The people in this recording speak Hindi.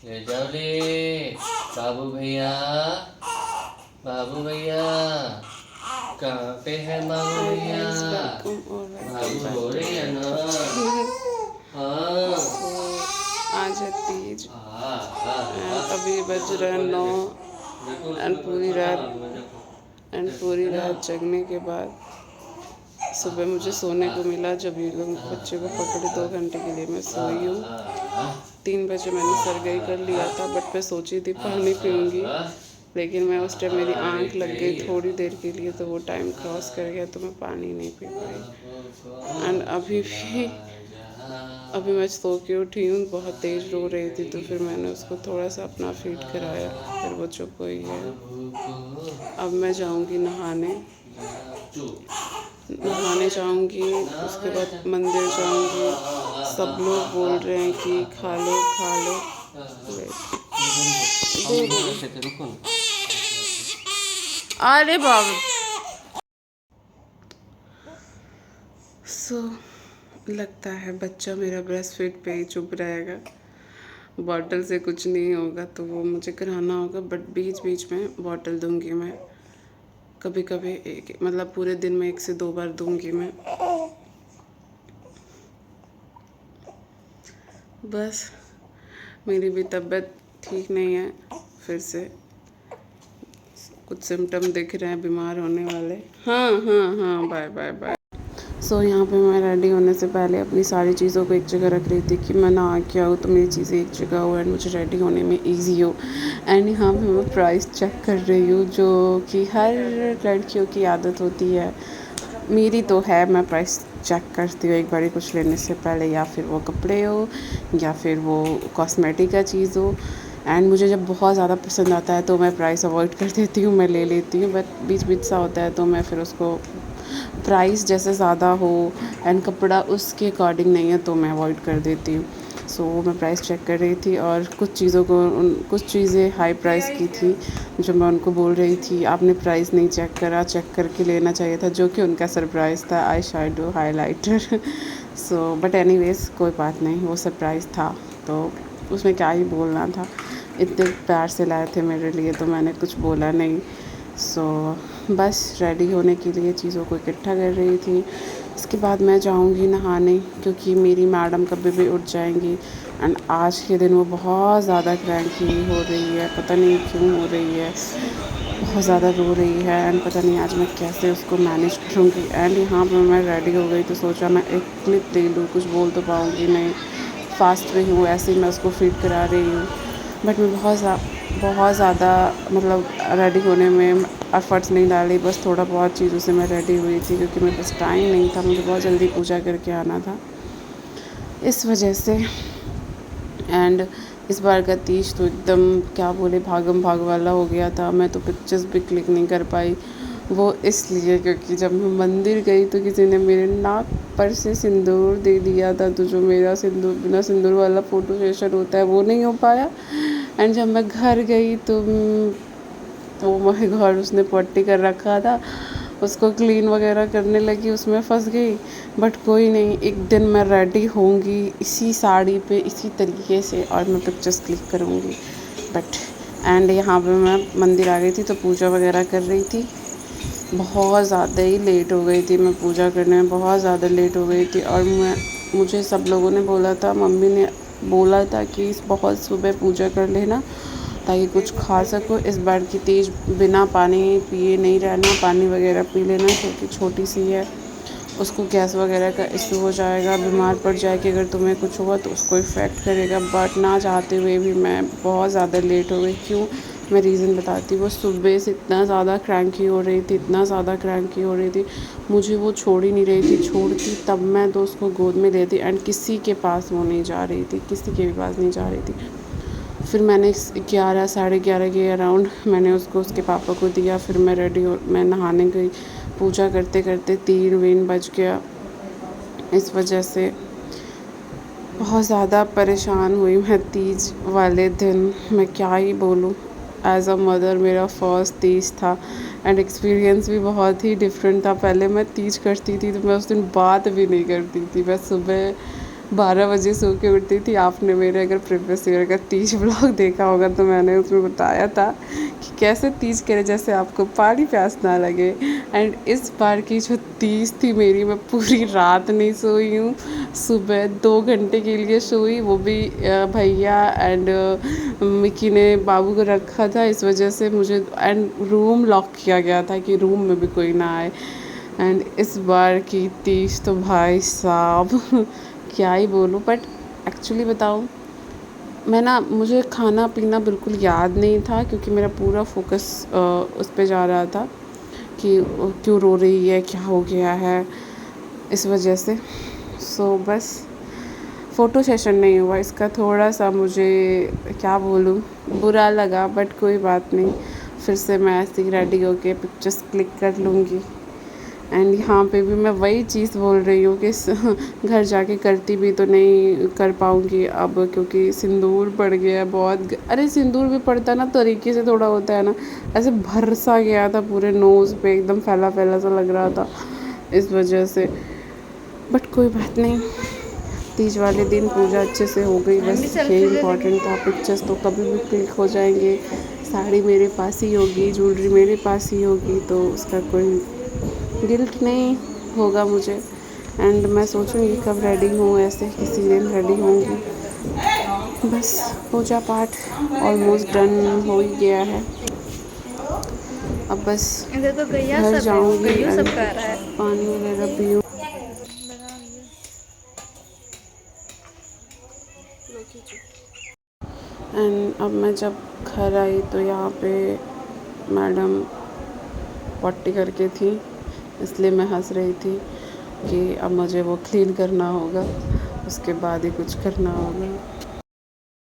ले जाओ ले। बाबू भैया, बाबू भैया, कहाँ पे है बाबू हाय भैया? गाइस, वेलकम और वेलकम बाबू रो बैक टू रही है माय ना? चैनल। हाँ। सो आज है तीज एंड हाँ। अभी बज रहे हैं 9 देखो एंड उसमें पता है, देखो पूरी ना। रात जगने के बाद सुबह मुझे सोने को मिला। जब ये लोग बच्चे को पकड़े 2 घंटे के लिए मैं सोई हूँ। 3 बजे मैंने सरगई कर लिया था, बट मैं सोची थी पानी पीऊँगी, लेकिन मैं उस टाइम मेरी आंख लग गई थोड़ी देर के लिए, तो वो टाइम क्रॉस कर गया तो मैं पानी नहीं पी पाई। एंड अभी मैं सो के उठी हूँ, बहुत तेज़ रो रही थी, तो फिर मैंने उसको थोड़ा सा अपना फीड कराया, फिर वो चुप हुई है। अब मैं जाऊँगी नहाने जाऊँगी, उसके बाद मंदिर जाऊँगी। सब लोग बोल रहे हैं कि खा लो खा लो। दे दे। अरे बाबा। लगता है बच्चा मेरा ब्रेस्ट फीड पे ही चुप रहेगा, बॉटल से कुछ नहीं होगा, तो वो मुझे कराना होगा। बट बीच बीच में बॉटल दूंगी मैं, कभी कभी एक, मतलब पूरे दिन में 1 से 2 बार दूंगी मैं। बस मेरी भी तबीयत ठीक नहीं है, फिर से कुछ सिम्टम दिख रहे हैं बीमार होने वाले। हाँ हाँ हाँ, बाय बाय बाय। यहाँ पे मैं रेडी होने से पहले अपनी सारी चीज़ों को एक जगह रख रही थी कि मैं नहा के आऊँ तो मेरी चीज़ें एक जगह हो एंड मुझे रेडी होने में इजी हो। एंड यहाँ पे मैं प्राइस चेक कर रही हूँ, जो कि हर लड़कियों की आदत होती है, मेरी तो है। मैं प्राइस चेक करती हूँ एक बारी कुछ लेने से पहले, या फिर वो कपड़े हो या फिर वो कॉस्मेटिक का चीज़ हो। एंड मुझे जब बहुत ज़्यादा पसंद आता है तो मैं प्राइस अवॉइड कर देती हूँ, मैं ले लेती हूँ। बट बीच बीच सा होता है तो मैं फिर उसको, प्राइस जैसे ज़्यादा हो एंड कपड़ा उसके अकॉर्डिंग नहीं है तो मैं अवॉइड कर देती हूँ। मैं प्राइस चेक कर रही थी और कुछ चीज़ें हाई प्राइस की थी, जो मैं उनको बोल रही थी आपने प्राइस नहीं चेक करा, चेक करके लेना चाहिए था, जो कि उनका सरप्राइज़ था, eye shadow highlighter. But anyways कोई बात नहीं, वो सरप्राइज़ था तो उसमें क्या ही बोलना था। इतने प्यार से लाए थे मेरे लिए तो मैंने कुछ बोला नहीं। बस रेडी होने के लिए चीज़ों को इकट्ठा कर रही थी। इसके बाद मैं जाऊंगी नहाने, क्योंकि मेरी मैडम कभी भी उठ जाएंगी। एंड आज के दिन वो बहुत ज़्यादा क्रैंकी हो रही है, पता नहीं क्यों हो रही है, बहुत ज़्यादा रो रही है। एंड पता नहीं आज मैं कैसे उसको मैनेज करूँगी। एंड यहाँ पर मैं रेडी हो गई तो सोचा मैं एक क्लिप ले लूँ, कुछ बोल तो पाऊँगी नहीं, फास्ट में हूँ, ऐसे ही मैं उसको फीड करा रही हूँ। बट मैं बहुत ज़्यादा मतलब रेडी होने में एफ़र्ट्स नहीं डाली, बस थोड़ा बहुत चीज़ों से मैं रेडी हुई थी, क्योंकि मेरे पास टाइम नहीं था, मुझे बहुत जल्दी पूजा करके आना था इस वजह से। एंड इस बार का तीज तो एकदम क्या बोले भागम भाग वाला हो गया था। मैं तो पिक्चर्स भी क्लिक नहीं कर पाई, वो इसलिए क्योंकि जब मैं मंदिर गई तो किसी ने मेरे नाक पर से सिंदूर दे दिया था, तो जो मेरा सिंदूर बिना सिंदूर वाला फ़ोटो सेशन होता है वो नहीं हो पाया। एंड जब मैं घर गई तो मेरे घर उसने पट्टी कर रखा था, उसको क्लीन वगैरह करने लगी, उसमें फंस गई। बट कोई नहीं, एक दिन मैं रेडी होंगी इसी साड़ी पे इसी तरीके से और मैं पिक्चर्स क्लिक करूँगी। बट एंड यहाँ पे मैं मंदिर आ गई थी तो पूजा वगैरह कर रही थी, बहुत ज़्यादा ही लेट हो गई थी, मैं पूजा करने में बहुत ज़्यादा लेट हो गई थी। और मुझे सब लोगों ने बोला था, मम्मी ने बोला था कि बहुत सुबह पूजा कर लेना ताकि कुछ खा सको। इस बार की तीज बिना पानी पिए नहीं रहना, पानी वगैरह पी लेना, क्योंकि छोटी सी है, उसको गैस वगैरह का इशू हो जाएगा, बीमार पड़ जाएगी अगर तुम्हें कुछ हुआ तो उसको इफ़ेक्ट करेगा। बट ना चाहते हुए भी मैं बहुत ज़्यादा लेट हो गई। क्यों, मैं रीज़न बताती हूँ। वो सुबह से इतना ज़्यादा क्रैंकी हो रही थी, इतना ज़्यादा क्रैंकी हो रही थी, मुझे वो छोड़ ही नहीं रही थी। छोड़ती तब मैं तो उसको गोद में लेती, एंड किसी के पास वो नहीं जा रही थी, किसी के भी पास नहीं जा रही थी। फिर मैंने 11 साढ़े 11 के अराउंड मैंने उसको उसके पापा को दिया। फिर मैं नहाने गई, पूजा करते करते 3 बज गया। इस वजह से बहुत ज़्यादा परेशान हुई मैं तीज वाले दिन, मैं क्या ही बोलूँ। एज़ अ मदर मेरा फर्स्ट तीज था एंड एक्सपीरियंस भी बहुत ही डिफरेंट था। पहले मैं तीज करती थी तो मैं उस दिन बात भी नहीं करती थी, मैं सुबह 12 बजे सो के उठती थी। आपने मेरे अगर प्रीवियस ईयर का तीज ब्लॉग देखा होगा तो मैंने उसमें बताया था कि कैसे तीज करे जैसे आपको पानी प्यास ना लगे। एंड इस बार की जो तीज थी मेरी, मैं पूरी रात नहीं सोई हूँ। सुबह 2 घंटे के लिए सोई, वो भी भैया एंड मिकी ने बाबू को रखा था, इस वजह से मुझे एंड रूम लॉक किया गया था कि रूम में भी कोई ना आए। एंड इस बार की तीज तो भाई साहब क्या ही बोलूँ। बट एक्चुअली बताऊँ, मैं ना मुझे खाना पीना बिल्कुल याद नहीं था क्योंकि मेरा पूरा फोकस उस पे जा रहा था कि क्यों रो रही है, क्या हो गया है, इस वजह से। सो बस फ़ोटो सेशन नहीं हुआ, इसका थोड़ा सा मुझे क्या बोलूँ बुरा लगा। बट कोई बात नहीं, फिर से मैं ऐसे ही रेडी होके पिक्चर्स क्लिक कर लूँगी। एंड यहाँ पे भी मैं वही चीज़ बोल रही हूँ कि घर जाके करती भी तो नहीं कर पाऊँगी अब, क्योंकि सिंदूर पड़ गया है बहुत। अरे सिंदूर भी पड़ता ना तरीके से थोड़ा होता है ना, ऐसे भर सा गया था पूरे नोज़ पे, एकदम फैला फैला सा लग रहा था, इस वजह से। बट कोई बात नहीं, तीज वाले दिन पूजा अच्छे से हो गई, बस यही इम्पॉर्टेंट था। पिक्चर्स तो कभी भी क्लिक हो जाएंगे, साड़ी मेरे पास ही होगी, ज्वेलरी मेरे पास ही होगी, तो उसका कोई गिल्ट नहीं होगा मुझे। एंड मैं सोचूंगी कब रेडी हूँ, ऐसे किसी दिन रेडी होंगी। बस पूजा पाठ ऑलमोस्ट डन हो ही गया है, अब बस इधर तो गैया घर सब है, वो जाऊंगी गैया सब एंड कर रहा है। पानी वगैरह पीऊँ। एंड अब मैं जब घर आई तो यहाँ पे मैडम पट्टी करके थी, इसलिए मैं हंस रही थी कि अब मुझे वो क्लीन करना होगा, उसके बाद ही कुछ करना होगा।